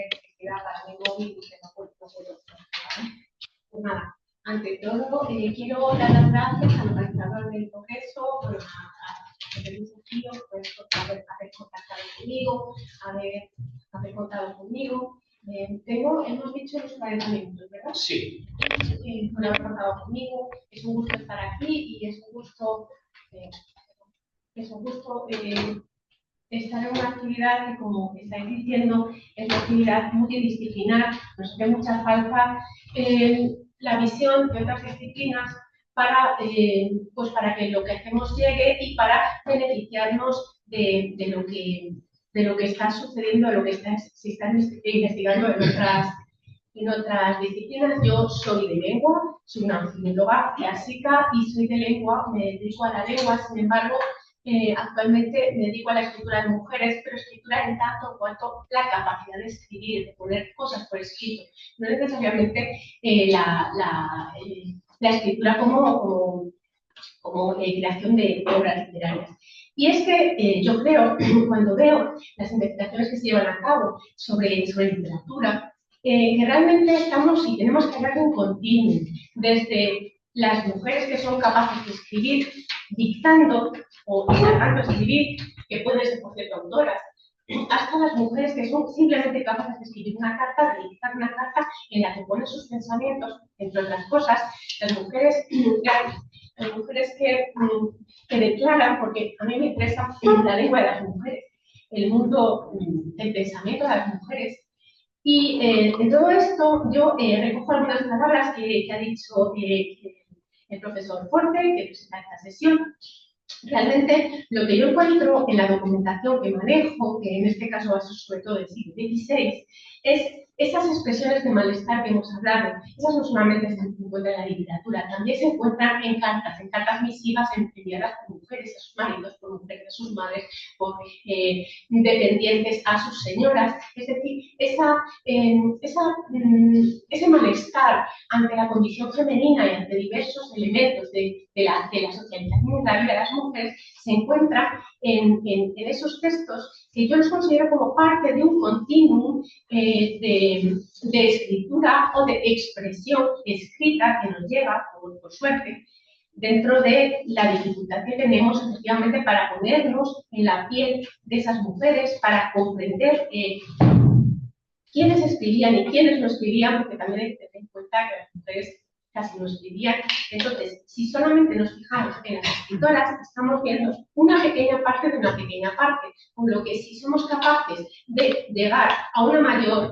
electricidad para mi móvil y que no puedo. Pues nada, ante todo, quiero dar las gracias al organizador del congreso, bueno, a Sergio, pues, por haber contactado conmigo, haber contado conmigo. Hemos dicho los 40 minutos, ¿verdad? Sí. Por haber contado conmigo. Es un gusto estar aquí y es un gusto estar en una actividad que, como estáis diciendo, es una actividad multidisciplinar. Nos hace mucha falta la visión de otras disciplinas para que lo que hacemos llegue y para beneficiarnos de lo que está sucediendo, de lo que se está investigando en otras disciplinas. Yo soy de lengua, soy una filóloga clásica y soy de lengua, me dedico a la lengua. Sin embargo, actualmente me dedico a la escritura de mujeres, pero escritura en tanto cuanto la capacidad de escribir, de poner cosas por escrito, no necesariamente la escritura como creación de obras literarias. Y es que yo creo, cuando veo las investigaciones que se llevan a cabo sobre literatura, que realmente estamos y tenemos que hablar de un continuum, desde las mujeres que son capaces de escribir dictando o narrando escribir, que pueden ser, por cierto, autoras, hasta las mujeres que son simplemente capaces de escribir una carta, de dictar una carta en la que ponen sus pensamientos, entre otras cosas. Las mujeres que declaran, porque a mí me interesa la lengua de las mujeres, el mundo del pensamiento de las mujeres. Y en todo esto yo recojo algunas palabras que ha dicho el profesor Forte, que presenta esta sesión. Realmente lo que yo encuentro en la documentación que manejo, que en este caso va a ser sobre todo del siglo XVI, es esas expresiones de malestar que hemos hablado. Esas no solamente se encuentran en la literatura, también se encuentran en cartas misivas enviadas por mujeres a sus maridos, por mujeres a sus madres, por dependientes a sus señoras. Es decir, ese malestar ante la condición femenina y ante diversos elementos de la socialización de la vida de las mujeres se encuentra en esos textos que yo los considero como parte de un continuum de escritura o de expresión escrita que nos llega, por suerte, dentro de la dificultad que tenemos efectivamente para ponernos en la piel de esas mujeres, para comprender quiénes escribían y quiénes no escribían, porque también hay que tener en cuenta que las mujeres casi no escribían. Entonces, si solamente nos fijamos en las escritoras, estamos viendo una pequeña parte de una pequeña parte, con lo que si somos capaces de llegar a un mayor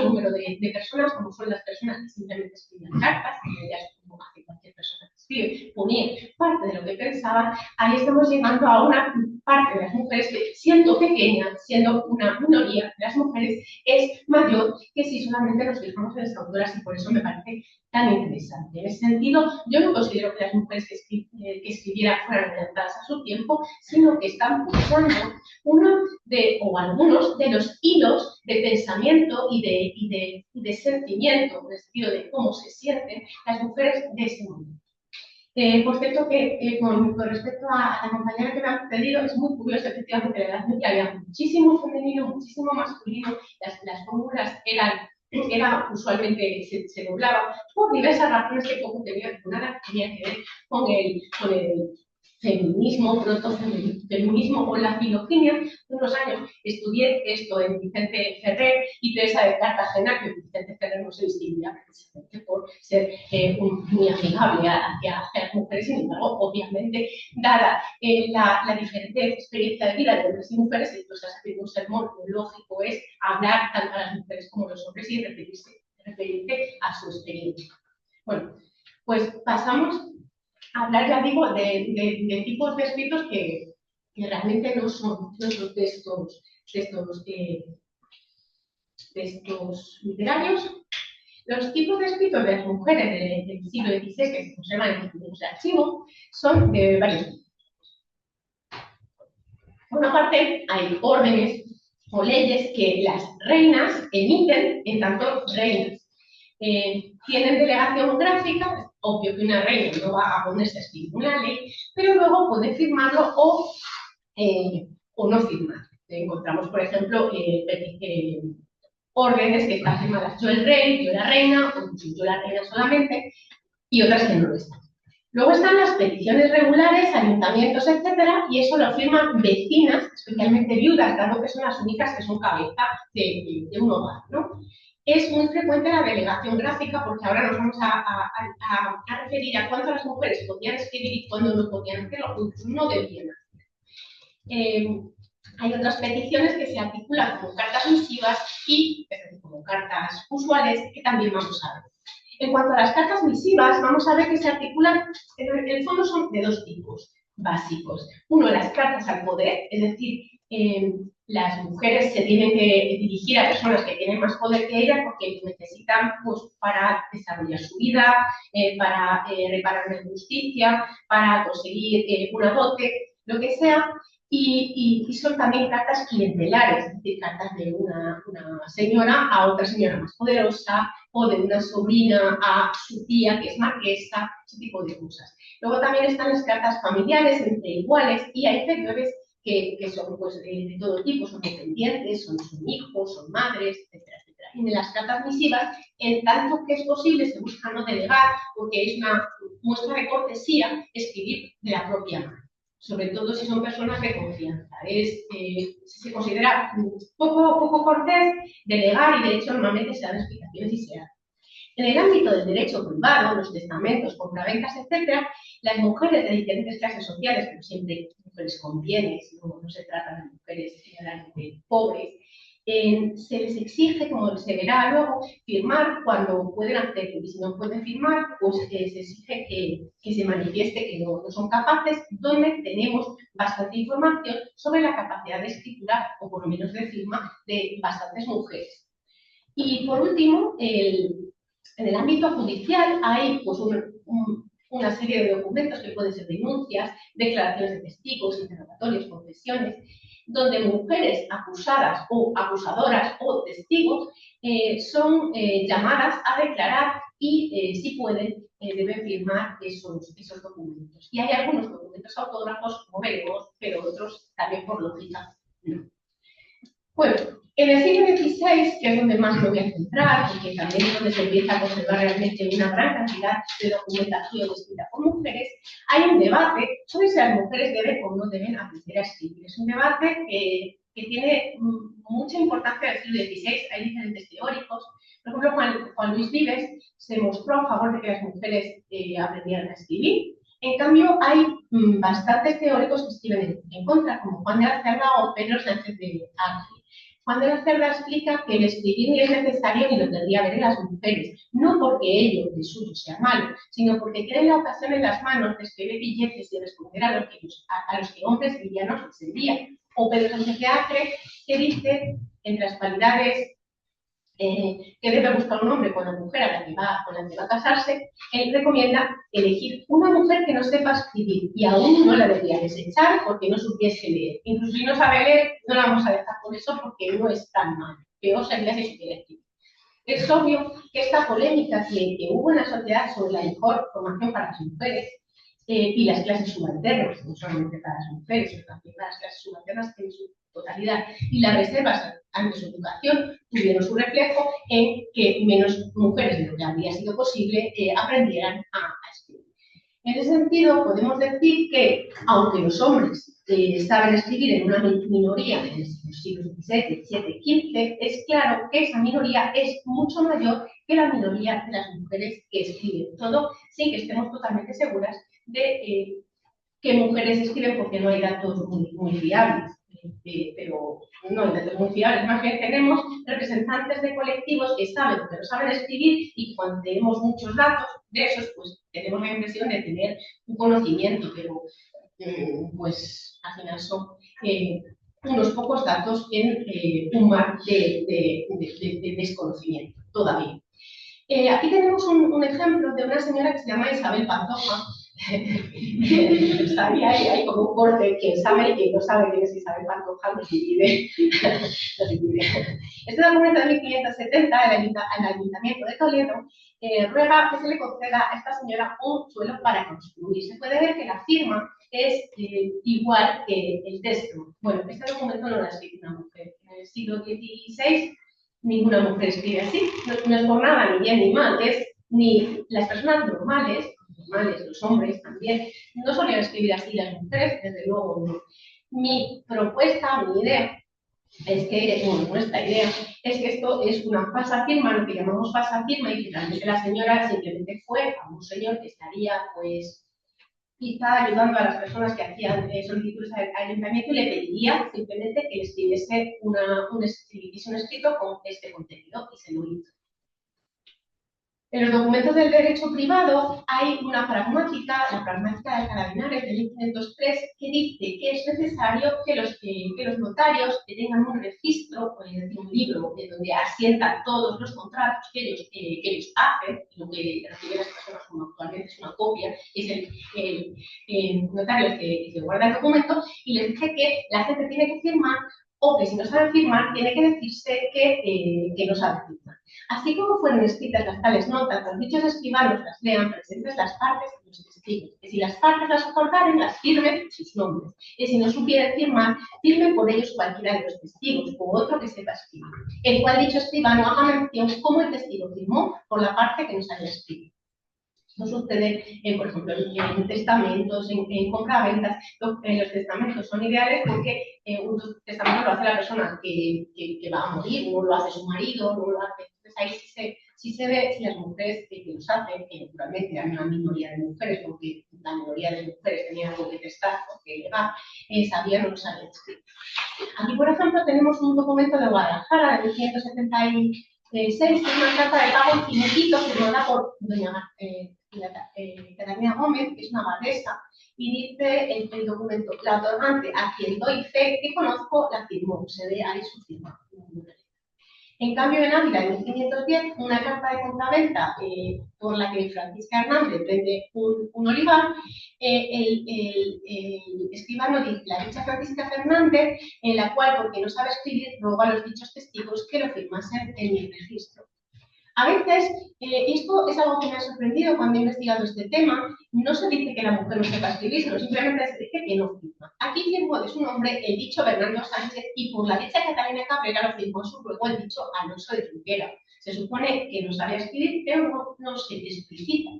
número de personas, como son las personas que simplemente escribían cartas, que ya es como hace cualquier persona que escribe, ponía parte de lo que pensaban, ahí estamos llegando a una parte de las mujeres que, siendo pequeña, siendo una minoría de las mujeres, es mayor que si solamente nos fijamos en las autoras, y por eso me parece tan interesante. En ese sentido, yo no considero que las mujeres que escribieran fueran adelantadas a su tiempo, sino que están pulsando algunos de los hilos de pensamiento y de sentimiento, en el sentido de cómo se sienten las mujeres de ese momento. Por cierto, que con respecto a la compañera que me ha pedido, es muy curioso, efectivamente, en la Edad Media había muchísimo femenino, muchísimo masculino, las fórmulas usualmente se doblaban, por diversas razones que poco nada tenían que ver con el feminismo, protofeminismo o la filogenia. Hace unos años estudié esto en Vicente Ferrer y Teresa de Cartagena, que Vicente Ferrer no se distinguía precisamente por ser muy amigable hacia las mujeres. Sin embargo, obviamente, dada la diferente experiencia de vida de hombres y mujeres, entonces hacer un sermón lógico es hablar tanto a las mujeres como a los hombres y referirte a su experiencia. Bueno, pues pasamos a hablar, ya digo, de tipos de escritos que realmente no son textos literarios. Los tipos de escritos de las mujeres del siglo XVI que se conservan en los libros de archivo son de varios tipos. Por una parte, hay órdenes o leyes que las reinas emiten en tanto reinas. Tienen delegación gráfica, obvio que una reina no va a ponerse a escribir una ley, pero luego puede firmarlo o no firmarlo. Encontramos, por ejemplo, órdenes que están firmadas. Yo el rey, yo la reina, o yo la reina solamente, y otras que no lo están. Luego están las peticiones regulares, ayuntamientos, etcétera, y eso lo firman vecinas, especialmente viudas, dado que son las únicas que son cabeza de un hogar, ¿no? Es muy frecuente la delegación gráfica, porque ahora nos vamos a referir a cuánto las mujeres podían escribir y cuándo no podían hacerlo, no debían hacerlo. Hay otras peticiones que se articulan como cartas misivas y como cartas usuales, que también vamos a ver. En cuanto a las cartas misivas, vamos a ver que se articulan, en el fondo son de dos tipos básicos. Uno, las cartas al poder, es decir, las mujeres se tienen que dirigir a personas que tienen más poder que ellas porque necesitan, pues, para desarrollar su vida, para reparar una injusticia, para conseguir una dote, lo que sea. Y son también cartas clientelares, es decir, cartas de una señora a otra señora más poderosa, o de una sobrina a su tía, que es marquesa, ese tipo de cosas. Luego también están las cartas familiares entre iguales, y hay inferiores que son, pues, de todo tipo, son dependientes, son hijos, son madres, etcétera, etcétera. Y en las cartas misivas, en tanto que es posible, se busca no delegar, porque es una muestra de cortesía escribir de la propia mano, sobre todo si son personas de confianza. Se considera poco cortés delegar, y de hecho normalmente se dan explicaciones y se hace. En el ámbito del derecho privado, los testamentos, compraventas, etc., las mujeres de diferentes clases sociales, pero siempre mujeres con bienes, no se trata de mujeres generalmente pobres, se les exige, como se verá luego, firmar cuando pueden hacerlo, y si no pueden firmar, pues se exige que se manifieste que no son capaces, donde tenemos bastante información sobre la capacidad de escritura, o por lo menos de firma, de bastantes mujeres. Y por último, en el ámbito judicial hay, pues, una serie de documentos que pueden ser denuncias, declaraciones de testigos, interrogatorios, confesiones, donde mujeres acusadas o acusadoras o testigos son llamadas a declarar y, si pueden, deben firmar esos documentos. Y hay algunos documentos autógrafos, como veremos, pero otros también por lógica no. Bueno, en el siglo XVI, que es donde más me voy a centrar, porque también es donde se empieza a conservar realmente una gran cantidad de documentación escrita por mujeres, hay un debate sobre si las mujeres deben o no deben aprender a escribir. Es un debate que tiene mucha importancia en el siglo XVI, hay diferentes teóricos. Por ejemplo, Juan Luis Vives se mostró a favor de que las mujeres aprendieran a escribir. En cambio, hay bastantes teóricos que escriben en contra, como Juan de la Cerda o Pedro Sánchez de Ángel. Juan de la Cerda explica que el escribir ni es necesario ni lo debería ver en las mujeres, no porque ello de suyo sea malo, sino porque tienen la ocasión en las manos de escribir billetes y responder a los que hombres villanos les servían. O Pedro Sánchez de Acre, que dice, entre las cualidades que debe buscar un hombre con la mujer con la que va a casarse, él recomienda elegir una mujer que no sepa escribir, y aún no la debería desechar porque no supiese leer. Incluso si no sabe leer, no la vamos a dejar con eso porque no es tan mal. Peor sería si supiera escribir. Es obvio que esta polémica que hubo en la sociedad sobre la mejor formación para las mujeres y las clases subalternas, no solamente para las mujeres, sino también para las clases subalternas en su totalidad, y las reservas ante su educación tuvieron su reflejo en que menos mujeres de lo que habría sido posible aprendieran a escribir. En ese sentido, podemos decir que, aunque los hombres saben escribir en una minoría en los siglos XVI, XVII, XV, es claro que esa minoría es mucho mayor que la minoría de las mujeres que escriben. Todo sin que estemos totalmente seguras de que mujeres escriben, porque no hay datos muy fiables. Pero no hay datos muy fiables, más bien tenemos representantes de colectivos que saben, pero saben escribir, y cuando tenemos muchos datos de esos, pues tenemos la impresión de tener un conocimiento, pero pues al final son unos pocos datos en un mar de desconocimiento todavía. Aquí tenemos un ejemplo de una señora que se llama Isabel Pantoja. Estaría ahí como un corte, quien sabe y quien no sabe quién es Isabel Pantoja nos divide. Este documento de 1570, el Ayuntamiento de Toledo ruega que se le conceda a esta señora un suelo para construir. Se puede ver que la firma es igual que el texto. Bueno, este documento no lo ha escrito una mujer. En el siglo XVI Ninguna mujer escribe así, no es por nada, ni bien ni mal, es ni las personas normales, los hombres también, no solían escribir así las mujeres, desde luego no. Mi propuesta, mi idea, es que, bueno, nuestra idea es que esto es una falsa firma, lo que llamamos falsa firma, y que realmente la señora simplemente fue a un señor que estaría, pues, quizá ayudando a las personas que hacían solicitudes al ayuntamiento y le pediría simplemente que le escribiese un escrito con este contenido y se lo hizo. En los documentos del derecho privado hay una pragmática, la pragmática de Carabinares de 1503, que dice que es necesario que los notarios tengan un registro, es decir, un libro donde asientan todos los contratos que ellos hacen, lo que reciben las personas como actualmente es una copia, es el notario que guarda el documento, y les dice que la gente tiene que firmar, o que si no sabe firmar, tiene que decirse que no sabe firmar. Así como fueron escritas las tales notas, los dichos escribanos las lean presentes las partes y los testigos, que si las partes las otorgaren, las firmen sus nombres, y si no supieren firmar, firmen por ellos cualquiera de los testigos, o otro que sepa escribir, el cual dicho escribano haga mención como el testigo firmó por la parte que no sabía escribir. No sucede, por ejemplo, en testamentos, en compraventas. Los testamentos son ideales porque un testamento lo hace la persona que va a morir, no lo hace su marido, no lo hace. Entonces ahí sí se ve si las mujeres que los hacen, que naturalmente hay una minoría de mujeres, porque la mayoría de mujeres tenían algo que testar, porque legal, sabían o no sabían escribir. Aquí, por ejemplo, tenemos un documento de Guadalajara de 1176, que es una carta de pago infinito firmada por doña Catalina Gómez, que es una abadesa, y dice el documento: la otorgante a quien doy fe que conozco la firmó, se ve ahí su firma. En cambio, en Ávila, en 1510, una carta de compraventa por la que Francisca Hernández vende un olivar, el escribano dice: la dicha Francisca Fernández, en la cual, porque no sabe escribir, rogó a los dichos testigos que lo firmasen en mi registro. A veces, esto es algo que me ha sorprendido cuando he investigado este tema, no se dice que la mujer no sepa escribir, sino simplemente se dice que no firma. Aquí firmó de su nombre el dicho Bernardo Sánchez y por la dicha Catalina Cabrera lo firmó su luego el dicho Alonso de Junquera. Se supone que no sabía escribir, pero no se explicita.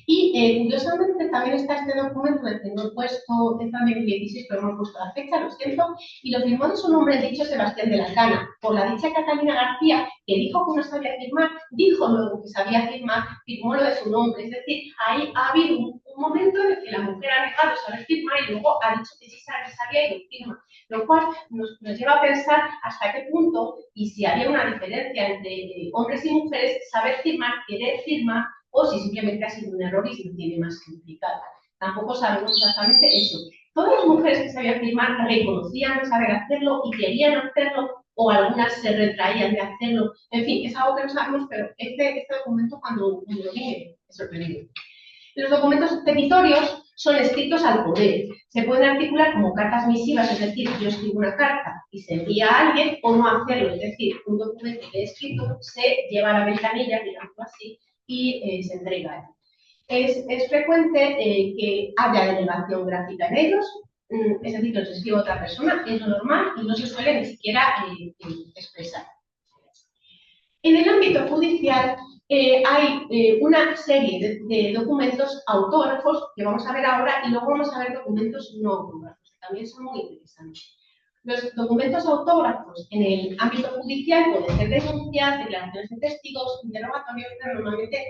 Y curiosamente también está este documento del que no he puesto, es también el 16, pero no he puesto la fecha, lo siento, y lo firmó de su nombre el dicho Sebastián de la Cana, por la dicha Catalina García, que dijo que no sabía firmar, dijo luego que sabía firmar, firmó lo de su nombre. Es decir, ahí ha habido un momento en el que la mujer ha negado saber firmar y luego ha dicho que sí sabía y lo firma, lo cual nos lleva a pensar hasta qué punto, y si había una diferencia entre hombres y mujeres, saber firmar, querer firmar, o si simplemente ha sido un error y no tiene más que implicar. Tampoco sabemos exactamente eso. Todas las mujeres que sabían firmar reconocían saber hacerlo y querían hacerlo, o algunas se retraían de hacerlo. En fin, es algo que no sabemos, pero este documento, cuando lo vi, me sorprendió. Los documentos petitorios son escritos al poder. Se pueden articular como cartas misivas, es decir, yo escribo una carta y se envía a alguien, o no hacerlo, es decir, un documento que he escrito se lleva a la ventanilla, digamos así, y se entrega. Es frecuente que haya delegación gráfica en ellos, es decir, que los escribe otra persona, es lo normal y no se suele ni siquiera expresar. En el ámbito judicial hay una serie de documentos autógrafos que vamos a ver ahora, y luego vamos a ver documentos no autógrafos, que también son muy interesantes. Los documentos autógrafos en el ámbito judicial pueden ser denuncias, declaraciones de testigos, interrogatorios, pero normalmente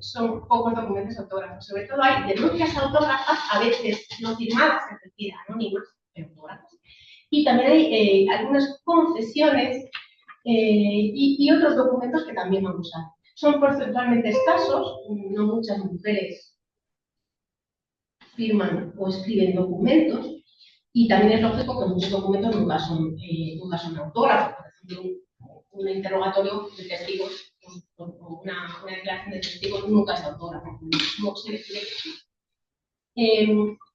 son pocos documentos autógrafos. Sobre todo hay denuncias autógrafas, a veces no firmadas, es decir, anónimas, pero autógrafas. Y también hay algunas concesiones y otros documentos que también vamos a ver. Son porcentualmente escasos, no muchas mujeres firman o escriben documentos, y también es lógico que muchos documentos nunca son autógrafos. Por ejemplo, un interrogatorio de testigos o una declaración de testigos nunca es autógrafo.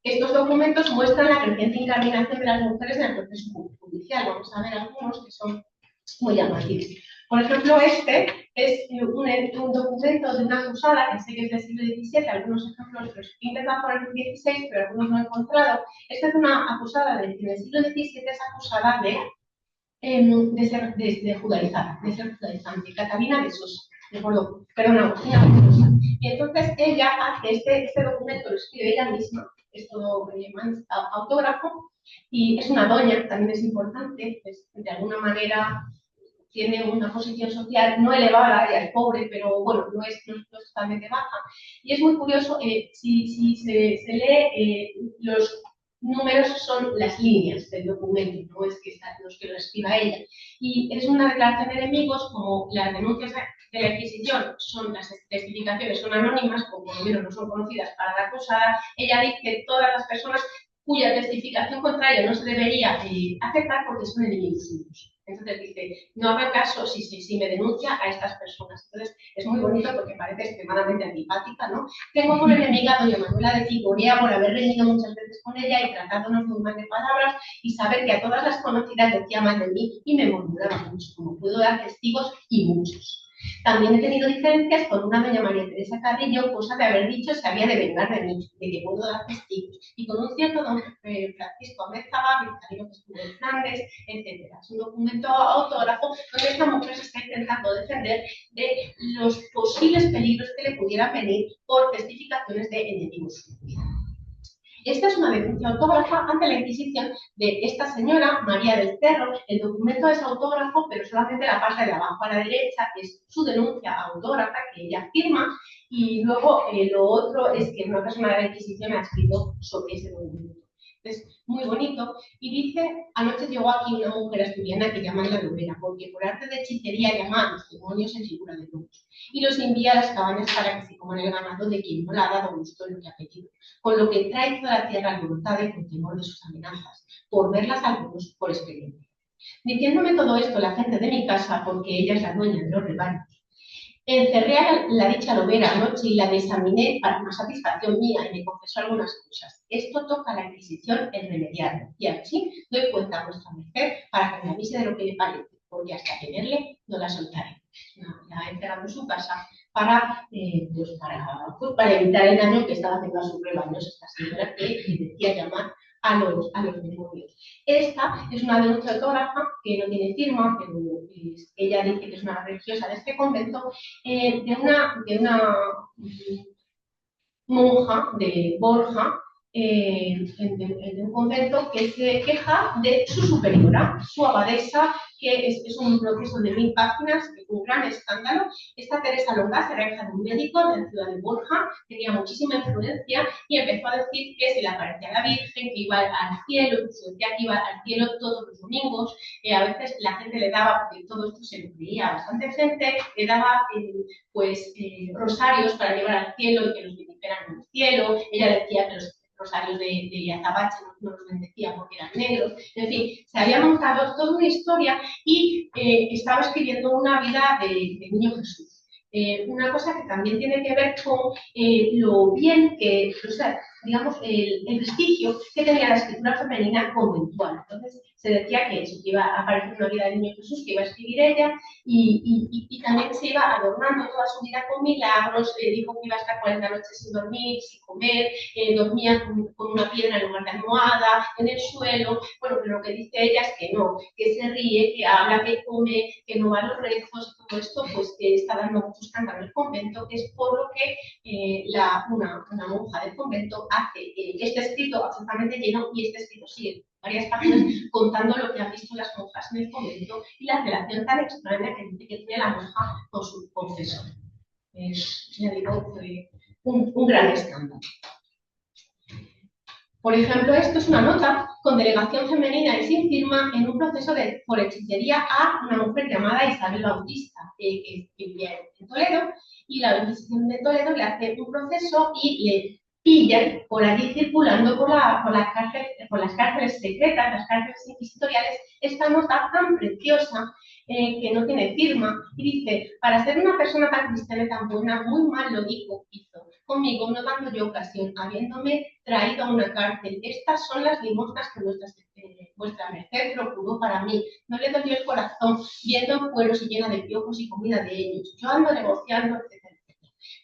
Estos documentos muestran la creciente incardinación de las mujeres en el proceso judicial. Vamos a ver algunos que son muy llamativos. Por ejemplo, este es un documento de una acusada, que sé que es del siglo XVII, algunos ejemplos los he intentado poner en el XVI, pero algunos no he encontrado. Esta es una acusada que en el siglo XVII es acusada de de judaizar, de ser judaizante, Catalina de Sosa, perdona, una Sosa. Y entonces ella hace este documento, lo escribe ella misma, es todo autógrafo, y es una doña, también es importante, pues, de alguna manera tiene una posición social no elevada, ya es pobre, pero bueno, no es totalmente baja. Y es muy curioso, si se lee, los números son las líneas del documento, no es que los que lo escriba ella. Y es una declaración de enemigos, como las denuncias de la Inquisición son, las testificaciones son anónimas, o por lo menos no son conocidas para la acusada, ella dice que todas las personas cuya testificación contra ella no se debería aceptar porque son enemigos suyos. Entonces dice, no haga caso si me denuncia a estas personas. Entonces es muy bonito porque parece extremadamente antipática, ¿no? Tengo por enemiga a doña Manuela de Ciborea por haber reñido muchas veces con ella y tratándonos muy mal de palabras y saber que a todas las conocidas decía mal de mí y me murmuraba mucho, como puedo dar testigos y muchos. También he tenido diferencias con una doña María Teresa Carrillo, cosa de haber dicho se había de vengar de mí, de que puedo dar testigos, y con un cierto don Francisco Amézaga, vicario que estuvo en Flandes, etc. Es un documento autógrafo donde esta mujer se está intentando defender de los posibles peligros que le pudieran venir por testificaciones de enemigos suyos. Esta es una denuncia autógrafa ante la Inquisición de esta señora, María del Cerro. El documento es autógrafo, pero solamente la parte de abajo a la derecha es su denuncia autógrafa que ella firma, y luego lo otro es que una persona de la Inquisición ha escrito sobre ese documento. Es muy bonito, y dice, anoche llegó aquí una mujer asturiana que llama La Lobera, porque por arte de hechicería llama a los demonios en figura de lobos, y los envía a las cabañas para que se coman el ganado de quien no le ha dado gusto en lo que ha pedido, con lo que trae toda la tierra alborotada y con temor de sus amenazas, por verlas algunos por experiencia. Diciéndome todo esto la gente de mi casa, porque ella es la dueña de los rebaños, encerré a la dicha lobera anoche y la examiné para una satisfacción mía y me confesó algunas cosas. Esto toca a la Inquisición el remediarlo, y así doy cuenta a vuestra merced para que me avise de lo que le parece, porque hasta tenerle no la soltaré. La ha encerrado en su casa para evitar el daño que estaba haciendo a sus rebaños esta señora que decía llamar a los demonios. Esta es una denuncia autógrafa que no tiene firma, pero ella dice que es una religiosa de este convento, de una monja de Borja, de un convento que se queja de su superiora, su abadesa, que es un proceso de 1000 páginas, que fue un gran escándalo. Esta Teresa Longa era hija de un médico de la ciudad de Borja, tenía muchísima influencia y empezó a decir que se le aparecía a la Virgen, que iba al cielo, incluso decía que iba al cielo todos los domingos. A veces la gente le daba, porque todo esto se lo creía bastante gente, le daba rosarios para llevar al cielo y que los bendicieran en el cielo. Ella decía que los rosarios de Azabache no los bendecía porque eran negros. En fin, se había montado toda una historia y estaba escribiendo una vida de niño Jesús. Una cosa que también tiene que ver con lo bien que, o sea, digamos, el prestigio que tenía la escritura femenina conventual. Entonces, se decía que eso, que iba a aparecer una vida del niño Jesús, que iba a escribir ella, y también se iba adornando toda su vida con milagros. Dijo que iba a estar 40 noches sin dormir, sin comer, dormía con una piedra en lugar de almohada, en el suelo. Bueno, pero lo que dice ella es que no, que se ríe, que habla, que come, que no va a los rezos, y todo esto, pues que está dando mucho escándalo en el convento, que es por lo que una monja del convento hace este escrito absolutamente lleno, y este escrito sigue varias páginas contando lo que han visto las monjas en el convento y la relación tan extraña que dice que tiene la monja con su confesor. Ya digo, fue un gran escándalo. Por ejemplo, esto es una nota con delegación femenina y sin firma en un proceso por hechicería a una mujer llamada Isabel Bautista, que vivía en Toledo, y la Inquisición de Toledo le hace un proceso y le pillan por allí circulando por las cárceles secretas, las cárceles inquisitoriales, esta nota tan preciosa que no tiene firma, y dice: para ser una persona tan cristiana y tan buena, muy mal lo hizo, conmigo no dando yo ocasión, habiéndome traído a una cárcel. Estas son las limosnas que vuestra merced procuró para mí. No le dolió el corazón, viendo cueros y llena de piojos y comida de ellos. Yo ando negociando, etc.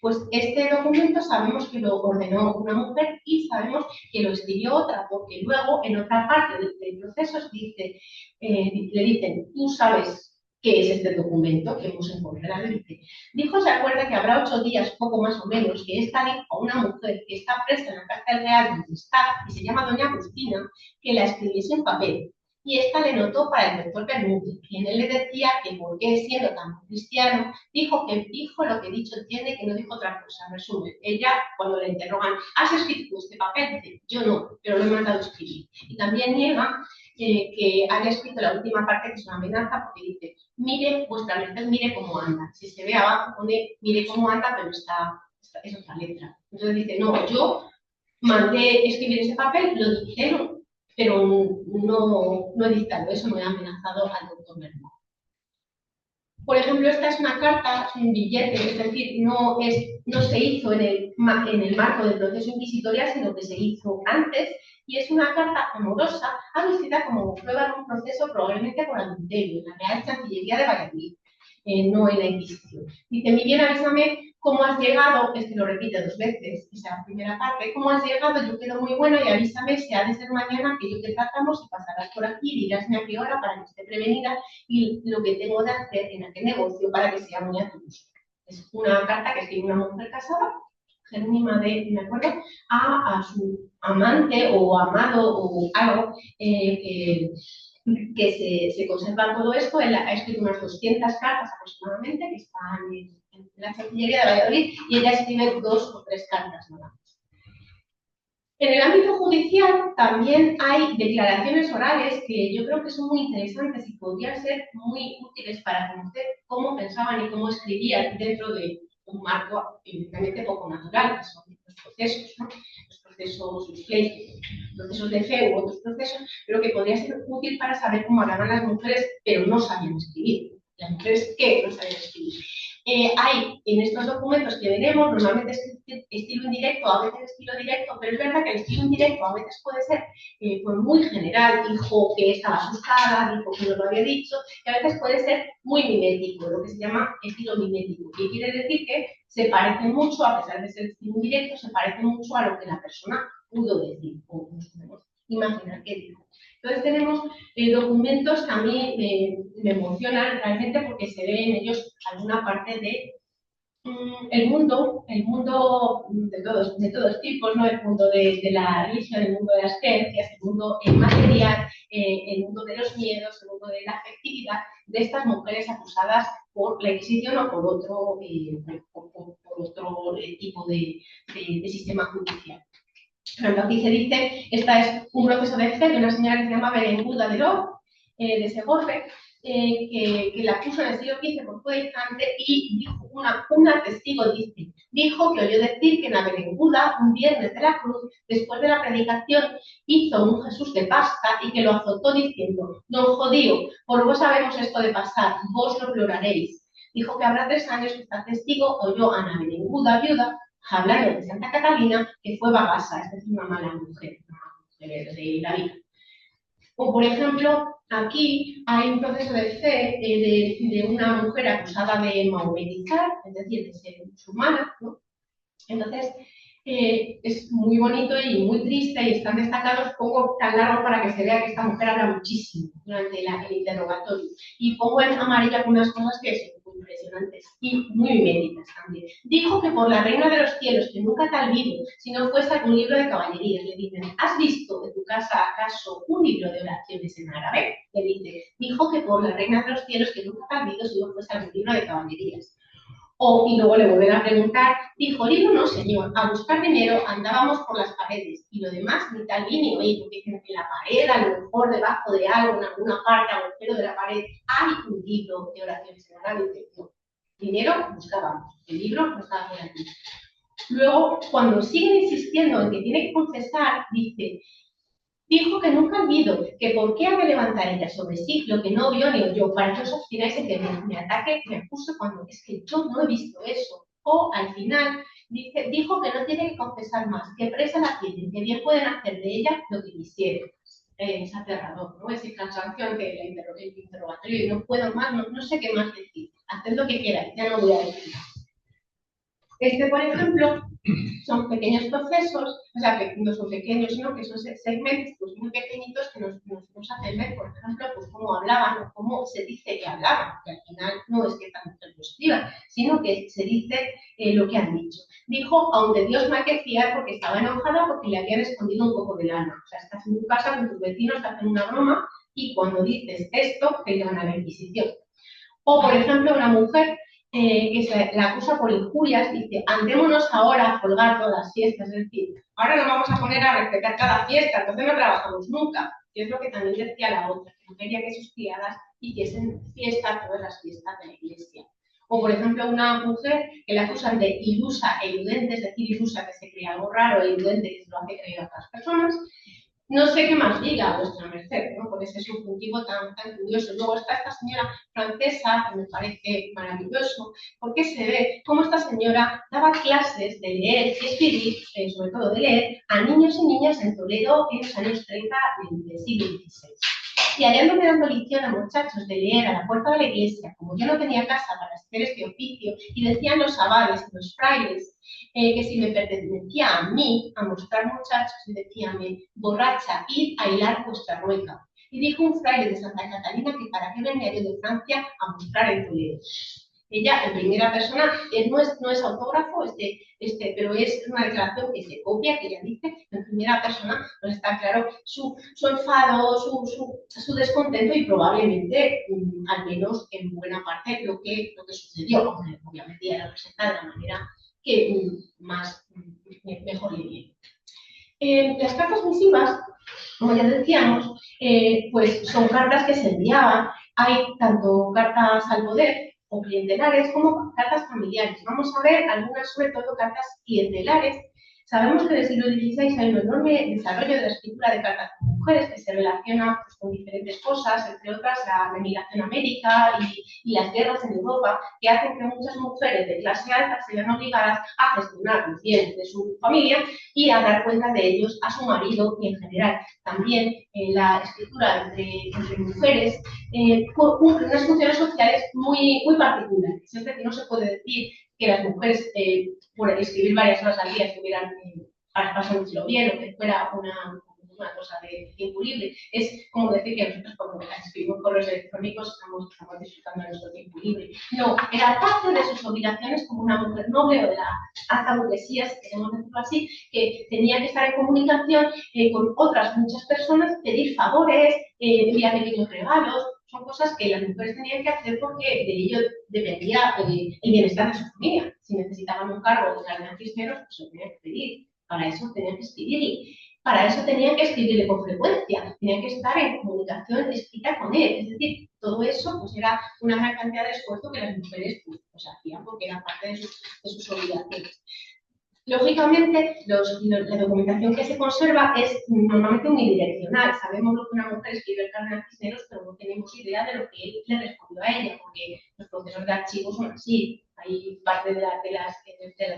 Pues este documento sabemos que lo ordenó una mujer y sabemos que lo escribió otra, porque luego en otra parte del proceso dice, le dicen, tú sabes qué es este documento que hemos encontrado. Dijo, se acuerda que habrá 8 días, poco más o menos, que esta dijo a una mujer que está presa en la cárcel real donde está, y se llama doña Cristina, que la escribiese en papel. Y esta le notó para el doctor Bermúdez, quien él le decía que por qué siendo tan cristiano, dijo que dijo lo que dicho entiende, que no dijo otra cosa. En resumen, ella, cuando le interrogan, ¿has escrito este papel? Dice, yo no, pero lo he mandado a escribir. Y también niega que haya escrito la última parte, que es una amenaza, porque dice, mire, vuestra merced, mire cómo anda. Si se ve abajo, pone, mire cómo anda, pero es otra letra. Entonces dice, no, yo mandé escribir ese papel, lo dijeron, pero no he dictado eso, no he amenazado al doctor Bermúdez. Por ejemplo, esta es una carta, un billete, es decir, no se hizo en el marco del proceso inquisitorial, sino que se hizo antes, y es una carta amorosa, aducida como prueba en un proceso probablemente por adulterio, en la Real Chancillería de Valladolid, no en la Inquisición. Dice, mi bien, avísame cómo has llegado, es que lo repite 2 veces, esa primera parte, cómo has llegado, yo quedo muy buena y avísame si ha de ser mañana que yo te tratamos y pasarás por aquí, dirásme a qué hora para que esté prevenida y lo que tengo de hacer en aquel negocio para que sea muy a tu gusto. Es una carta que escribe una mujer casada, Jerónima de, me acuerdo, a su amante o amado o algo que se conserva todo esto. Él ha escrito unas 200 cartas aproximadamente que están en la Chancillería de Valladolid y ella escribe 2 o 3 cartas nada más. En el ámbito judicial también hay declaraciones orales que yo creo que son muy interesantes y podrían ser muy útiles para conocer cómo pensaban y cómo escribían dentro de un marco evidentemente poco natural, que son los procesos, ¿no? Los procesos, los pleitos, procesos de fe u otros procesos, pero que podría ser útil para saber cómo hablaban las mujeres, pero no sabían escribir. Las mujeres que no sabían escribir. Hay en estos documentos que veremos, normalmente es estilo indirecto, a veces estilo directo, pero es verdad que el estilo indirecto a veces puede ser pues muy general, dijo que estaba asustada, dijo que no lo había dicho, y a veces puede ser muy mimético, lo que se llama estilo mimético, que quiere decir que se parece mucho, a pesar de ser estilo indirecto, se parece mucho a lo que la persona pudo decir, o nos podemos imaginar que dijo. Entonces tenemos documentos que a mí me emocionan realmente porque se ve en ellos alguna parte de el mundo de todos tipos, ¿no? El mundo de la religión, el mundo de las creencias, el mundo material, el mundo de los miedos, el mundo de la afectividad de estas mujeres acusadas por la Inquisición o por otro tipo de sistema judicial. Por ejemplo, aquí se dice, esta es un proceso de fe de una señora que se llama Berenguda de Ló, de Segorbe, que la puso en el siglo XV por judaizante y dijo, una testigo dijo que oyó decir que en la Berenguda, un viernes de la cruz, después de la predicación, hizo un Jesús de pasta y que lo azotó diciendo, don judío, por vos sabemos esto de pasar, vos lo ploraréis. Dijo que habrá 3 años que esta testigo oyó a Ana Berenguda, viuda, hablando de Santa Catalina, que fue bagasa, es decir, una mala mujer, de la vida. O, por ejemplo, aquí hay un proceso de fe de una mujer acusada de maometizar, es decir, de ser musulmana, ¿no? Entonces, es muy bonito y muy triste y están destacados, pongo tan largo para que se vea que esta mujer habla muchísimo durante el interrogatorio. Y pongo en amarillo algunas cosas que son muy impresionantes y muy miméticas también. Dijo que por la reina de los cielos, que nunca te olvido, si no fuese un libro de caballerías, le dicen, ¿has visto en tu casa acaso un libro de oraciones en árabe? Le dice, dijo que por la reina de los cielos, que nunca te olvido, si no fuese un libro de caballerías. Y luego le vuelven a preguntar, dijo, libro no señor, a buscar dinero andábamos por las paredes y lo demás ni tal ni oí, porque en la pared, a lo mejor debajo de algo, en alguna parte, agujero de la pared, hay un libro de oraciones en árabe. No, dinero buscábamos, el libro no estaba por aquí. Luego, cuando siguen insistiendo en que tiene que confesar, dijo que nunca olvido, que por qué ha de levantar ella sobre sí lo que no vio ni oyó, para que os obstináis en que me ataque, me acuse cuando es que yo no he visto eso. O al final, dijo que no tiene que confesar más, que presa la tienen, que bien pueden hacer de ella lo que quisieran. Es aterrador, ¿no? Ese cansancio ante el interrogatorio y no puedo más, no sé qué más decir. Haced lo que queráis, ya no voy a decir más. Por ejemplo, son pequeños procesos, o sea, que no son pequeños, sino que son segmentos pues, muy pequeñitos que nos hacen ver, por ejemplo, pues cómo hablaban o cómo se dice que hablaban, que al final no es que esta mujer lo escriba, sino que se dice lo que han dicho. Dijo, aunque Dios me hay que fiar porque estaba enojada porque le habían escondido un poco del alma. O sea, estás en tu casa con tus vecinos, te hacen una broma y cuando dices esto, te llevan a la Inquisición. O, por ejemplo, una mujer que se la acusa por injurias, dice, andémonos ahora a colgar todas las fiestas, es decir, ahora nos vamos a poner a respetar cada fiesta, entonces no trabajamos nunca, que es lo que también decía la otra, que no quería que sus criadas hiciesen fiesta todas las fiestas de la iglesia. O, por ejemplo, una mujer que la acusan de ilusa e iludente, es decir, ilusa que se crea algo raro e iludente que se lo hace creer a otras personas. No sé qué más diga vuestra merced, ¿no? Por ese subjuntivo tan curioso. Luego está esta señora francesa, que me parece maravilloso, porque se ve cómo esta señora daba clases de leer y escribir, sobre todo de leer, a niños y niñas en Toledo en los años 30 del siglo XVI. Y hallándome dando lección a muchachos de leer a la puerta de la iglesia, como yo no tenía casa para hacer este oficio, y decían los abades, los frailes, que si me pertenecía a mí, a mostrar muchachos, y decíame, borracha, id a hilar vuestra rueca. Y dijo un fraile de Santa Catalina que para qué venía yo de Francia a mostrar en Toledo. Ella, en primera persona, no es autógrafo, pero es una declaración que se copia, que ella dice en primera persona, pues está claro su enfado, su descontento y probablemente, al menos en buena parte, lo que sucedió. Obviamente ella lo presenta de la manera que mejor le viene. Las cartas misivas, como ya decíamos, pues son cartas que se enviaban. Hay tanto cartas al poder o clientelares como cartas familiares. Vamos a ver algunas, sobre todo, cartas clientelares. Sabemos que en el siglo XVI hay un enorme desarrollo de la escritura de cartas con mujeres que se relaciona pues, con diferentes cosas, entre otras la emigración a América y las guerras en Europa, que hacen que muchas mujeres de clase alta se vean obligadas a gestionar los bienes de su familia y a dar cuenta de ellos a su marido y en general. También la escritura entre mujeres cumple unas funciones sociales muy particulares. Es decir, no se puede decir que las mujeres, por escribir varias horas al día, estuvieran pasándoselo bien o que fuera una cosa de tiempo libre. Es como decir que nosotros cuando escribimos correos electrónicos estamos disfrutando de nuestro tiempo libre. No, era parte de sus obligaciones como una mujer noble o de la alta burguesía, si queremos decirlo así, que tenía que estar en comunicación con otras muchas personas, pedir favores, enviar pequeños regalos. Son cosas que las mujeres tenían que hacer porque de ello dependía el bienestar de su familia. Si necesitaban un cargo de Cardenal Cisneros, pues lo tenían que pedir. Para eso tenían que escribirle. Para eso tenían que escribirle con frecuencia. Tenían que estar en comunicación escrita con él. Es decir, todo eso pues, era una gran cantidad de esfuerzo que las mujeres pues, hacían porque era parte de sus obligaciones. Lógicamente, la documentación que se conserva es normalmente unidireccional. Sabemos lo que una mujer escribe el Cardenal Cisneros, pero no tenemos idea de lo que él le respondió a ella, porque los procesos de archivo son así. Hay parte de la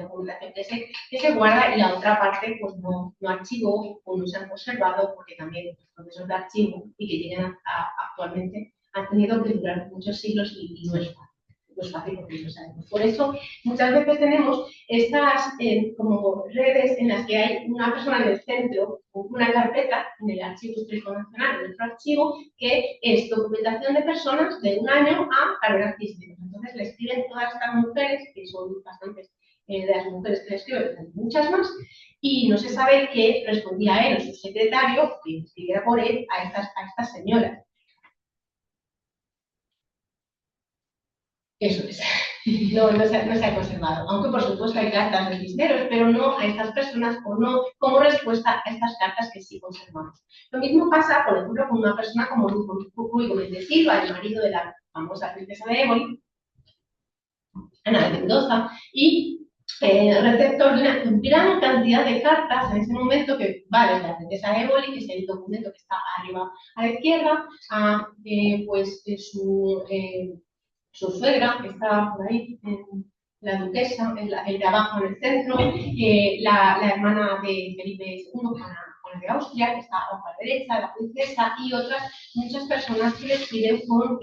documentación que se guarda y la otra parte pues no archivó o no se han conservado, porque también los procesos de archivo y que llegan actualmente han tenido que durar muchos siglos y no es fácil porque no sabemos. Por eso muchas veces tenemos estas como redes en las que hay una persona en el centro, una carpeta en el archivo histórico nacional, en otro archivo, que es documentación de personas de un año a Cardenal Cisneros. Entonces le escriben todas estas mujeres, que son bastantes de las mujeres que le escriben, muchas más, y no se sabe qué respondía él o su secretario, que escribiera por él a estas señoras. Eso es. No se ha conservado. Aunque, por supuesto, hay cartas de Cisneros, pero no a estas personas o no como respuesta a estas cartas que sí conservamos. Lo mismo pasa, por ejemplo, con una persona como Rui Gómez de Silva, el marido de la famosa princesa de Éboli, Ana de Mendoza, y receptor de una gran cantidad de cartas en ese momento que va desde la princesa de Éboli, que es el documento que está arriba a la izquierda, a pues su suegra, que está por ahí, la duquesa, el de abajo en el centro, la hermana de Felipe II, Juana de Austria, que está abajo a la derecha, la princesa, y otras muchas personas que le escriben con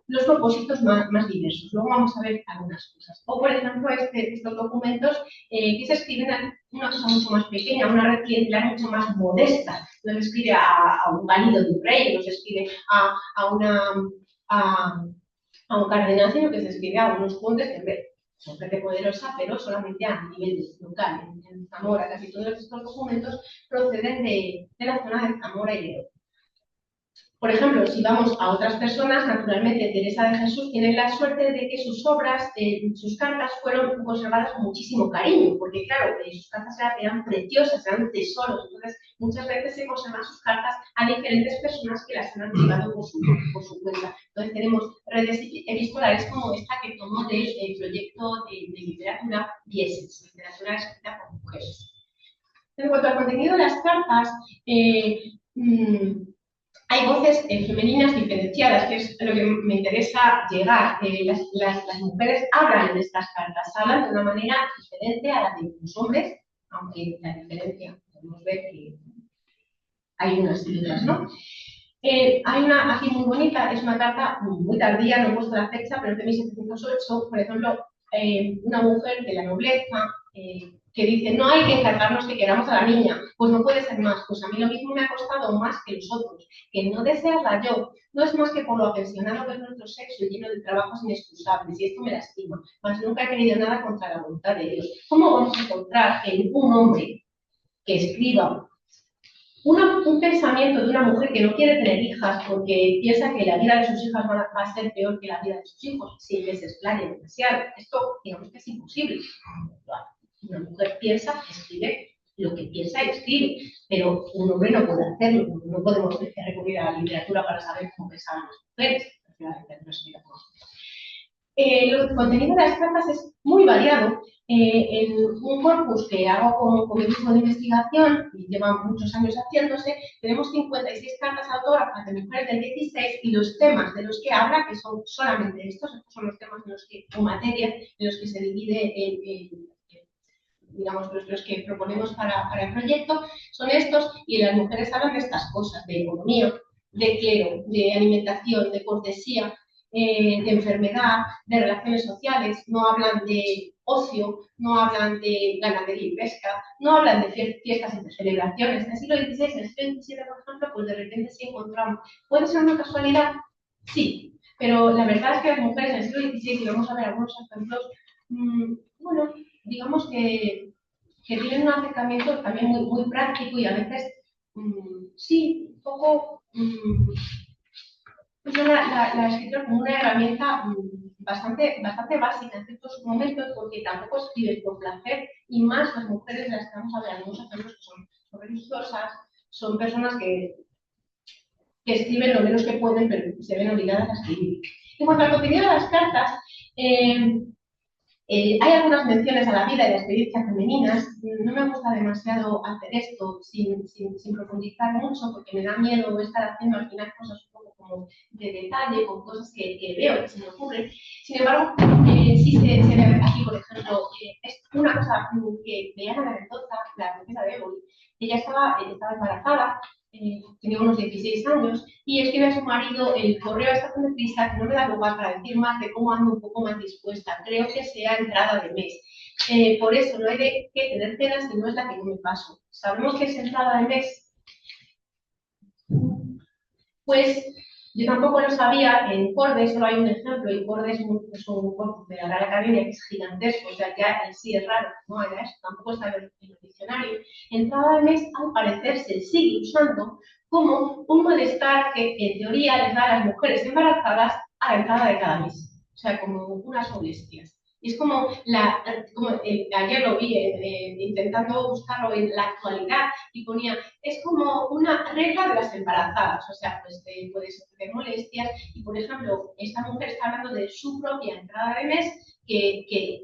los propósitos más diversos. Luego vamos a ver algunas cosas. O, por ejemplo, estos documentos que se escriben en una cosa mucho más pequeña, una red clientelar mucho más modesta. No se escribe a un válido de un rey, no se escribe a un cardenal, sino que se escribe a unos condes que son gente poderosa, pero solamente a nivel local. En Zamora, casi todos estos documentos proceden de la zona de Zamora y León. Por ejemplo, si vamos a otras personas, naturalmente Teresa de Jesús tiene la suerte de que sus obras, sus cartas fueron conservadas con muchísimo cariño, porque claro, sus cartas eran preciosas, eran tesoros, entonces muchas veces se conservan sus cartas a diferentes personas que las han archivado por su cuenta. Entonces tenemos redes epistolares como esta que tomó del proyecto de literatura Viesens, literatura escrita por mujeres. En cuanto al contenido de las cartas, hay voces femeninas diferenciadas, que es lo que me interesa llegar. Las mujeres hablan en estas cartas, hablan de una manera diferente a la de los hombres, aunque la diferencia podemos ver que hay unas y otras, ¿no? Hay una aquí muy bonita, es una carta muy tardía, no he puesto la fecha, pero es de 1708, por ejemplo, una mujer de la nobleza que dice, no hay que encargarnos que queramos a la niña, pues no puede ser más, pues a mí lo mismo me ha costado más que los otros, que no desearla yo, no es más que por lo apensionado que es nuestro sexo y lleno de trabajos inexcusables, y esto me lastima, mas nunca he querido nada contra la voluntad de Dios. ¿Cómo vamos a encontrar en un hombre que escriba un pensamiento de una mujer que no quiere tener hijas porque piensa que la vida de sus hijas va a ser peor que la vida de sus hijos si les explaye demasiado? Esto, digamos que es imposible. Una mujer piensa, escribe lo que piensa y escribe, pero un hombre no puede hacerlo. No podemos recurrir a la literatura para saber cómo pensaban las mujeres. El contenido de las cartas es muy variado. En un corpus que hago con mi equipo de investigación y lleva muchos años haciéndose, tenemos 56 cartas autógrafas de mujeres del 16 y los temas de los que habla, que son solamente estos son los temas en los que, o materias en los que se divide digamos, los que proponemos para el proyecto, son estos, y las mujeres hablan de estas cosas, de economía, de clero, de alimentación, de cortesía, de enfermedad, de relaciones sociales, no hablan de ocio, no hablan de ganadería y pesca, no hablan de fiestas y de celebraciones. En el siglo XVI, en el siglo XVII, por ejemplo, pues de repente sí encontramos. ¿Puede ser una casualidad? Sí, pero la verdad es que las mujeres en el siglo XVI, y vamos a ver algunos ejemplos, bueno, digamos que tienen un acercamiento también muy práctico y a veces, sí, un poco, usan la escritura como una herramienta bastante básica en ciertos momentos, porque tampoco escriben por placer, y más las mujeres, las que vamos a ver algunos ejemplos que son religiosas, son personas que escriben lo menos que pueden, pero se ven obligadas a escribir. En cuanto al contenido de las cartas, hay algunas menciones a la vida y la experiencia femeninas. No me gusta demasiado hacer esto sin profundizar mucho, porque me da miedo estar haciendo al final cosas un poco como de detalle, con cosas que veo que se me ocurren. Sin embargo, sí se ve aquí, por ejemplo, es una cosa que veía en la Mendoza, la princesa de Éboli. Ella estaba embarazada, tenía unos 16 años, y escribe a su marido: el correo está tan deprisa que no me da lugar para decir más de cómo ando un poco más dispuesta. Creo que sea entrada de mes. Por eso no hay de qué tener pena si no es la que yo me paso. ¿Sabemos que es entrada de mes? Pues yo tampoco lo sabía. En Corde solo hay un ejemplo, y Corde es un corpus de la Real Academia que es gigantesco, o sea, ya en sí es raro, no haya esto, tampoco está en el diccionario. Entrada de mes, al parecer, se sigue usando como un molestar que en teoría les da a las mujeres embarazadas a la entrada de cada mes, o sea, como unas molestias. Y es como, ayer lo vi intentando buscarlo en la actualidad, y ponía, es como una regla de las embarazadas, o sea, pues puedes tener molestias, y por ejemplo, esta mujer está hablando de su propia entrada de mes, que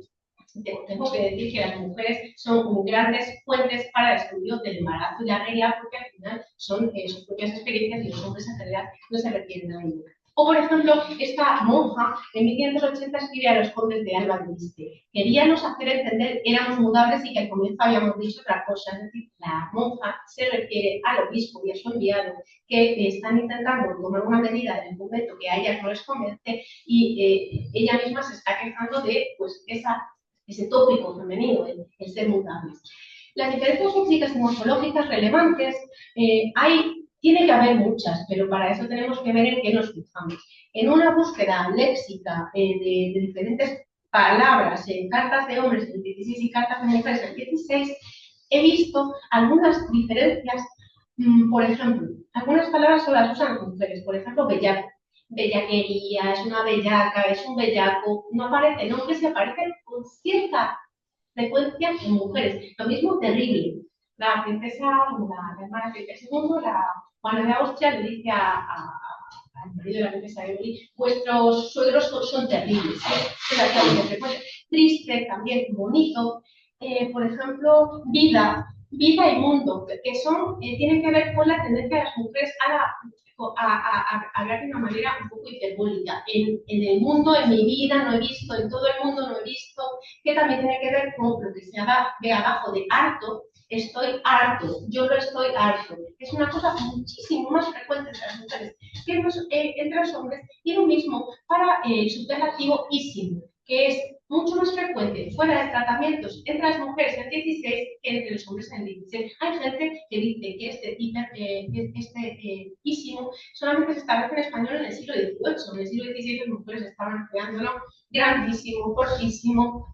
tengo que decir que las mujeres son grandes fuentes para el estudio del embarazo y la regla, porque al final son sus propias experiencias, y los hombres en realidad no se refieren a ello. O, por ejemplo, esta monja en 1580 escribe a los condes de Alba de Este. Queríamos hacer entender que éramos mudables y que al comienzo habíamos dicho otra cosa. Es decir, la monja se refiere al obispo y a su enviado que están intentando tomar una medida del convento que a ellas no les convence y ella misma se está quejando de pues, ese tópico femenino, el ser mudables. Las diferencias físicas y morfológicas relevantes tiene que haber muchas, pero para eso tenemos que ver en qué nos fijamos. En una búsqueda léxica de diferentes palabras en cartas de hombres en el 16 y cartas de mujeres en el 16, he visto algunas diferencias. Por ejemplo, algunas palabras solo las usan las mujeres. Por ejemplo, bellaco. Bellaquería, es una bellaca, es un bellaco. No aparecen hombres y aparecen con cierta frecuencia en mujeres. Lo mismo terrible. La princesa, la hermana Felipe II, la Juana de Austria, le dice al marido de la princesa de Uri, vuestros suegros son terribles. Triste, también bonito. Por ejemplo, vida y mundo, que tienen que ver con la tendencia de las mujeres a hablar de una manera un poco hiperbólica. En el mundo, en mi vida, no he visto, en todo el mundo no he visto, que también tiene que ver con lo que se ve abajo de harto. Estoy harto, yo lo estoy harto. Es una cosa muchísimo más frecuente entre las mujeres que entre los hombres, y lo mismo para el superlativo ísimo, que es mucho más frecuente fuera de tratamientos entre las mujeres en el 16 que entre los hombres en el 16. Hay gente que dice que este ísimo solamente se establece en español en el siglo XVIII. En el siglo XVI las mujeres estaban creándolo grandísimo, cortísimo.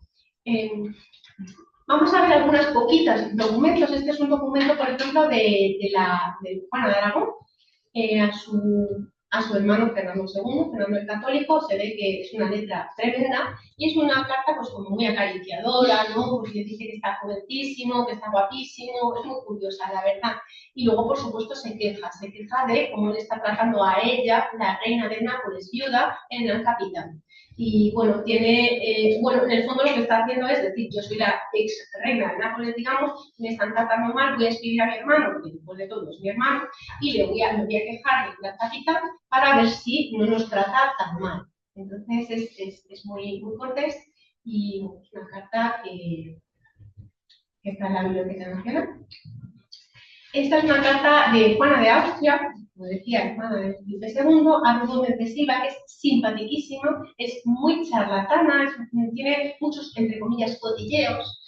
Vamos a ver algunas poquitas documentos. Este es un documento, por ejemplo, de Juana de Aragón, a su hermano Fernando II, Fernando el Católico. Se ve que es una letra tremenda y es una carta pues como muy acariciadora, ¿no? Pues le dice que está jovencísimo, que está guapísimo, es muy curiosa, la verdad. Y luego, por supuesto, se queja de cómo le está tratando a ella, la reina de Nápoles, viuda, en el capitán. Y bueno, en el fondo lo que está haciendo es decir, yo soy la ex reina de Nápoles, digamos, me están tratando mal, voy a escribir a mi hermano, porque después de todo es mi hermano, y me voy a quejar de la capitán para ver si no nos trata tan mal. Entonces es muy, muy cortés y es una carta que está en la Biblioteca Nacional. Esta es una carta de Juana de Austria, como decía, hermana de Felipe II, a Rudolf de Silva, que es simpaticísima, es muy charlatana, tiene muchos, entre comillas, cotilleos.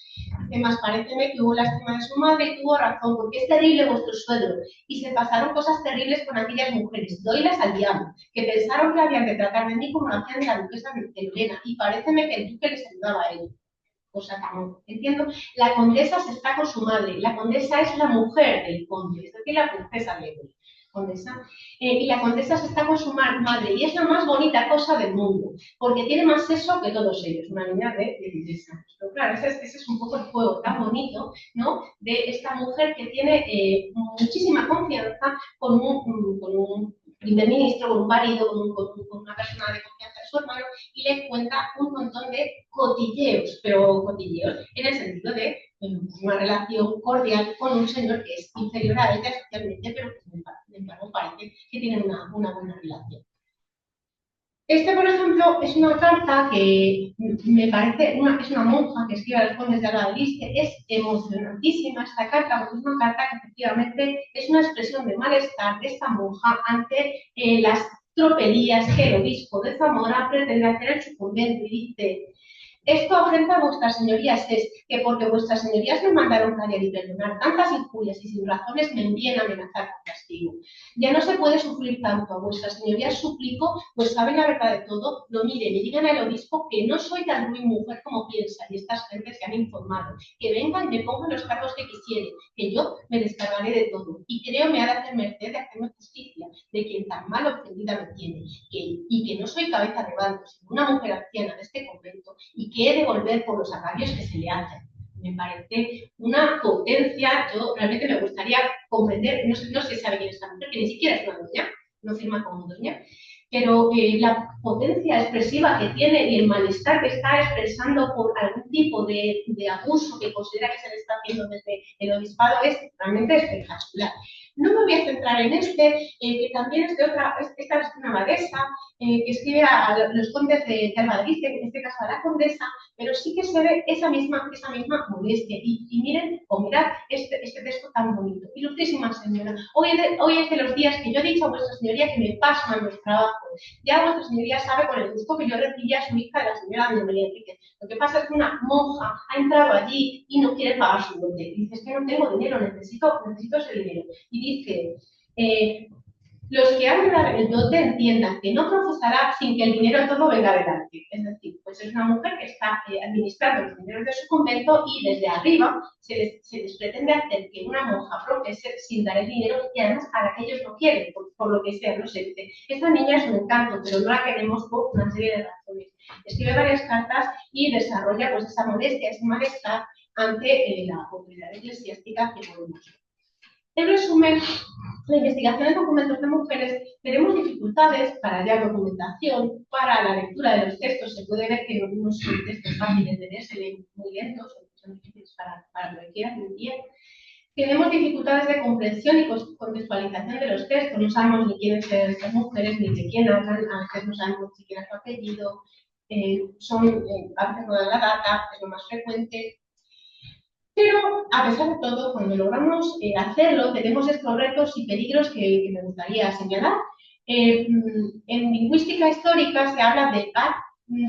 Además, paréceme que hubo lástima de su madre y tuvo razón, porque es terrible vuestro suegro. Y se pasaron cosas terribles con aquellas mujeres, doylas al diablo, que pensaron que habían de tratar de mí como lo hacían de la duquesa de Lorena, y paréceme que el duque les ayudaba a ellos. Cosa que no entiendo. La condesa se está con su madre. La condesa es la mujer del conde, es decir, la princesa Leonor. Condesa. Y la condesa se está con su madre y es la más bonita cosa del mundo, porque tiene más sexo que todos ellos, una niña de 16 años. Pero claro, ese es un poco el juego tan bonito, ¿no? De esta mujer que tiene muchísima confianza con un primer ministro, con un marido, con una persona de confianza de su hermano, y le cuenta un montón de cotilleos, pero cotilleos en el sentido de una relación cordial con un señor que es inferior a ella socialmente, pero que de embargo parece que tienen una buena relación. Por ejemplo, es una carta que me parece, es una monja que escribe a los condes de Alba de Este. Es emocionantísima esta carta, porque es una carta que efectivamente es una expresión de malestar de esta monja ante las tropelías que el obispo de Zamora pretende hacer en su convento, y dice: esto ofrenda a vuestras señorías es que porque vuestras señorías me mandaron callar y perdonar tantas injurias y sin razones me envíen a amenazar con castigo. Ya no se puede sufrir tanto. A vuestras señorías suplico, pues saben la verdad de todo, lo miren y digan al obispo que no soy tan ruin mujer como piensa y estas gentes que han informado, que vengan y me pongan los cargos que quisieren, que yo me descargaré de todo y creo me ha de hacer merced de hacerme justicia de quien tan mal ofendida me tiene, y que no soy cabeza de bando, sino una mujer anciana de este convento y que he de volver por los agravios que se le hacen. Me parece una potencia. Yo realmente me gustaría comprender, no sé si sabe quién es esta mujer, que ni siquiera es una doña, no firma como doña, pero la potencia expresiva que tiene y el malestar que está expresando por algún tipo de abuso que considera que se le está haciendo desde el obispado es realmente espectacular. No me voy a centrar en que también es de otra, esta es una abadesa, que escribe a los condes de Albadrice, en este caso a la condesa, pero sí que se ve esa misma molestia. Y miren, o mirad este texto tan bonito. Ilustrísima señora, hoy es de los días que yo he dicho a vuestra señoría que me pasan los trabajos. Ya vuestra señoría sabe con el gusto que yo recibí a su hija de la señora Doña María Enríquez. Lo que pasa es que una monja ha entrado allí y no quiere pagar su dote. Dice, es que no tengo dinero, necesito ese dinero. Y dice, los que han de dar el dote entiendan que no profesará sin que el dinero todo venga adelante. Es decir, pues es una mujer que está administrando los dineros de su convento y desde arriba se les pretende hacer que una monja profese sin dar el dinero y además a la que ellos no quieren, por lo que sea, no sé. Dice, esta niña es un encanto, pero no la queremos por una serie de razones. Escribe varias cartas y desarrolla pues esa modestia, ese malestar ante la autoridad eclesiástica que podemos ver. En resumen, la investigación de documentos de mujeres, tenemos dificultades para hallar documentación, para la lectura de los textos. Se puede ver que no son textos fáciles de leer, se leen muy lentos, son difíciles para cualquiera que entienda. Tenemos dificultades de comprensión y contextualización de los textos. No sabemos ni quiénes son estas mujeres, ni de quién hablan, a veces no sabemos ni siquiera su apellido, a veces no dan la data, es lo más frecuente. Pero, a pesar de todo, cuando logramos hacerlo, tenemos estos retos y peligros que me gustaría señalar. En lingüística histórica se habla de bad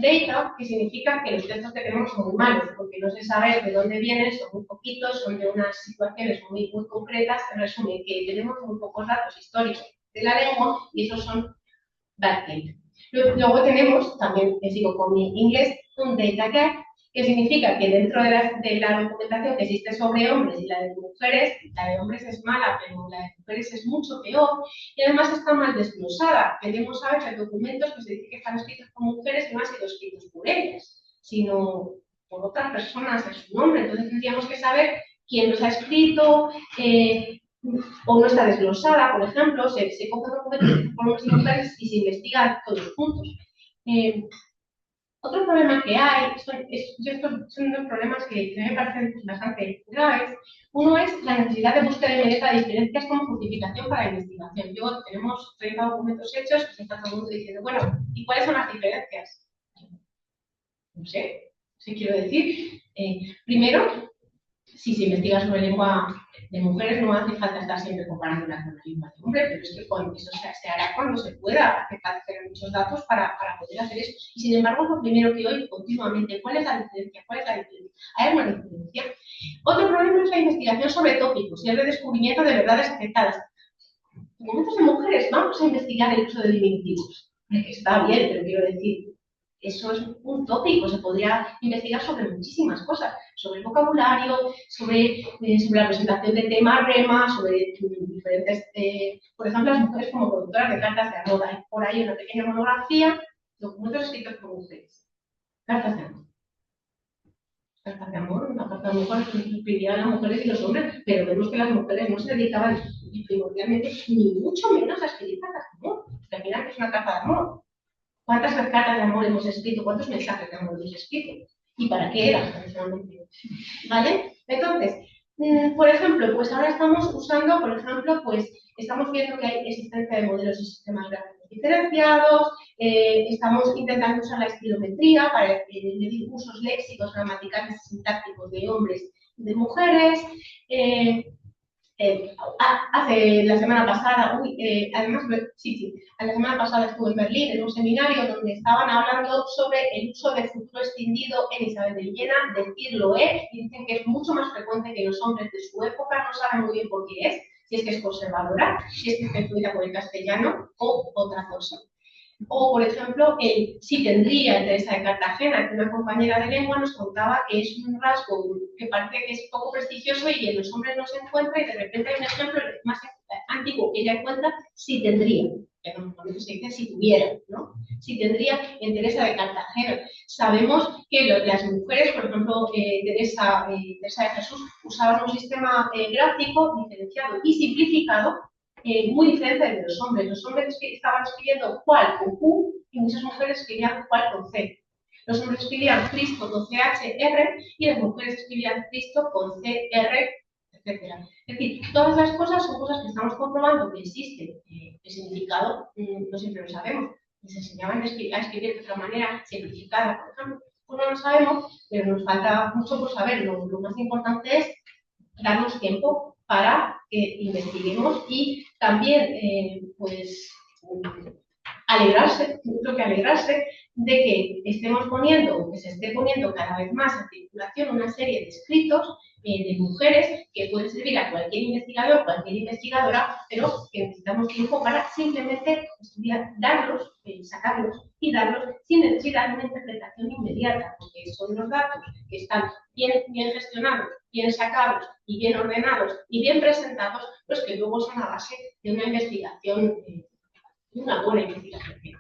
data, que significa que los textos que tenemos son muy malos, porque no se sabe de dónde vienen, son muy poquitos, son de unas situaciones muy concretas. En resumen, que tenemos muy pocos datos históricos de la lengua y esos son bad data. Luego tenemos, también sigo con mi inglés, un data gap, que significa que dentro de la documentación que existe sobre hombres y la de mujeres, la de hombres es mala, pero la de mujeres es mucho peor, y además está mal desglosada. Tenemos a veces documentos que se dice que están escritos por mujeres y no han sido escritos por ellas, sino por otras personas en su nombre. Entonces tendríamos que saber quién los ha escrito, o no está desglosada, por ejemplo, se cogen documentos por hombres y mujeres y se investigan todos juntos. Otro problema que hay, estos son dos problemas que me parecen bastante graves. Uno es la necesidad de búsqueda inmediata de diferencias como justificación para la investigación. Tenemos 30 documentos hechos y está todo el mundo diciendo, bueno, ¿y cuáles son las diferencias? No sé, si quiero decir. Primero, si se investiga sobre lengua de mujeres, no hace falta estar siempre comparándola con la lengua de hombre, pero es que eso se hará cuando se pueda hacer muchos datos para poder hacer eso. Y sin embargo, lo primero que oigo continuamente, ¿cuál es la diferencia? ¿Cuál es la diferencia? ¿Hay alguna diferencia? Otro problema es la investigación sobre tópicos y el redescubrimiento de verdades aceptadas. En momentos de mujeres, vamos a investigar el uso de diminutivos. Está bien, pero quiero decir, eso es un tópico, se podría investigar sobre muchísimas cosas, sobre el vocabulario, sobre la presentación de temas, remas, sobre diferentes, por ejemplo, las mujeres como productoras de cartas de amor. Hay por ahí una pequeña monografía, documentos escritos por mujeres. Cartas de amor. Cartas de amor, una carta de amor que escribían las mujeres y los hombres, pero vemos que las mujeres no se dedicaban primordialmente ni mucho menos a escribir cartas de amor. Porque al final, ¿qué es una carta de amor? ¿Cuántas cartas de amor hemos escrito? ¿Cuántos mensajes de amor hemos escrito? ¿Y para qué eran, personalmente? ¿Vale? Entonces, por ejemplo, pues ahora estamos usando, por ejemplo, pues estamos viendo que hay existencia de modelos y sistemas gráficos diferenciados, estamos intentando usar la estilometría para medir usos léxicos, gramaticales y sintácticos de hombres y de mujeres. Hace la semana pasada, además, la semana pasada estuve en Berlín en un seminario donde estaban hablando sobre el uso de futuro extendido en Isabel de Villena, decirlo y dicen que es mucho más frecuente que los hombres de su época, no saben muy bien por qué es, si es que es conservadora, si es que está influida por el castellano o otra cosa. O, por ejemplo, el sí tendría Teresa de Cartagena, que una compañera de lengua nos contaba que es un rasgo que parece que es poco prestigioso y en los hombres no se encuentra, y de repente hay un ejemplo más antiguo que ella encuentra, sí tendría, que normalmente se dice si tuviera, ¿no? Si tendría en Teresa de Cartagena. Sabemos que las mujeres, por ejemplo, Teresa de Jesús, usaban un sistema gráfico diferenciado y simplificado, muy diferente de los hombres. Los hombres estaban escribiendo cual con Q y muchas mujeres escribían cual con C. Los hombres escribían Cristo con CHR y las mujeres escribían Cristo con CR, etcétera. Es decir, todas las cosas son cosas que estamos comprobando que existen. El significado no siempre lo sabemos. Les enseñaban a escribir de otra manera, simplificada, por ejemplo. Pues no lo sabemos, pero nos falta mucho por saber. Lo más importante es darnos tiempo para que investiguemos y también, pues, alegrarse, creo que alegrarse de que estemos poniendo, o que se esté poniendo cada vez más en circulación una serie de escritos de mujeres que pueden servir a cualquier investigador, cualquier investigadora, pero que necesitamos tiempo para simplemente estudiar, darlos, sacarlos y darlos sin necesidad de una interpretación inmediata, porque son los datos que están bien gestionados, bien sacados y bien ordenados y bien presentados, los que luego son la base de una investigación, de una buena investigación.